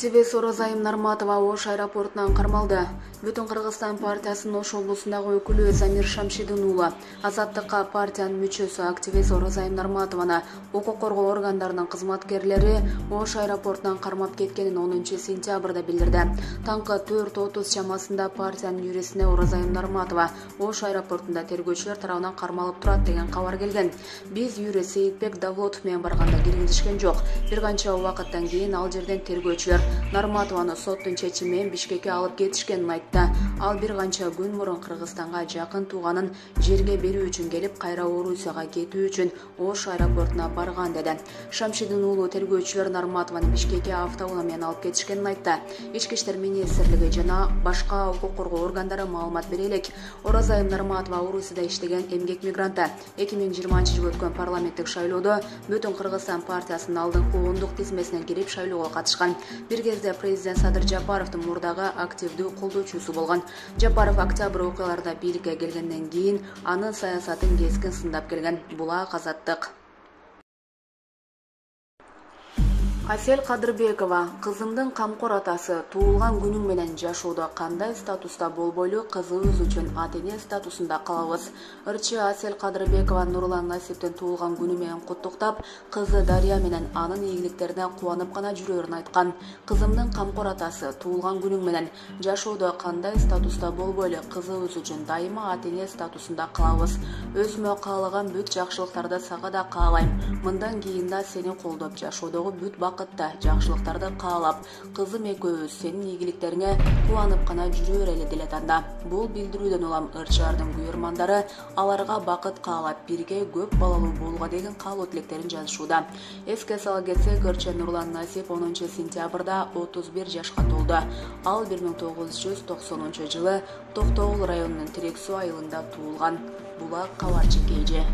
Активист Оразайым Нарматова Ош аэропортунан кармалды. Бүтүн Кыргызстан партиясынын Ош облусундагы өкүлү Замир Шамшидин уулу Азаттыкка партиянын мүчөсү активист Оразайым Нарматованы укук коргоо органдарынын кызматкерлери Ош аэропортунан кармап кеткенин 10 сентябрда билдирди. Таңкы 4:30 чамасында партиянын юристине Оразайым Нарматова Ош аэропортунда тергөөчүлөр тарабынан кармалып турат деген кабар келген. Биз юрист Сейитбек Давлотов менен барганда киргизишкен жок. Бир канча убакыттан кийин ал жерден тергөөчүлөр Нарматованы соттун чечими менен Бишкекке алып кетишкенин айтты. Ал бир канча күн мурун Кыргызстанга жакын тууганын жерге берүү үчүн келип, кайра Орусияга кетүү үчүн Ош аэропортуна барган деди. Шамшидин уулу тергөөчүлөр Нарматованы Бишкекке автоунаа менен алып кетишкенин айтты. Ички иштер министрлиги жана башка укук коргоо органдары маалымат бере элек. Оразайым Нарматова Орусияда иштеген эмгек мигранты 2020-жылы өткөн парламенттик шайлоодо Бүтүн Кыргызстан партиясынын алдыңкы ондук тизмесине кирип шайлоого катышкан. Бир кезде президент Садыр Жапаровдун мурдагы активдүү колдоочусу болгон. Жапаров октябрь окуяларда бийликке келгенден кийин анын саясатын кескин сындап келген. Булак Азаттык. Асел Кадырбекова, кызымдын камкор атасы туулган күнүң менен жашоодо кандай статуста болбойлу, кызыбыз үчүн ата-эне статусунда калабыз. Ырчы Асел Кадырбекова Нурлан Насиптин туулган күнү менен куттуктап, кызы Дарья менен анын ийгиликтерине кубанып гана жүрөрүн айткан. Кызымдын камкор атасы туулган күнүң менен жашоодо кандай статуста болбойлу, кызыбыз үчүн дайыма ата-эне статусунда калабыз. Өзүмө каалаган бүт жакшылыктарды сага да каалайм. Мындан кийин да сени колдоп жашоодогу бүт жакшылыктарды каалап, кызым экөөбүз сенин ийгиликтерине кубанып гана жүрөр эле делет анда. Бул билдирүүдөн улам ырчылардын күйөрмандары аларга бакыт каалап, бирге көп балалуу болууга деген каалоо тилектерин жазышууда. Эске сала кетсек, ырчы Нурлан Насип 10 сентябрда 31 жашка толду. Ал 1990-жылы Токтогул районунун Терек Суу айылында туулган. Булак Кабарчы Кежи.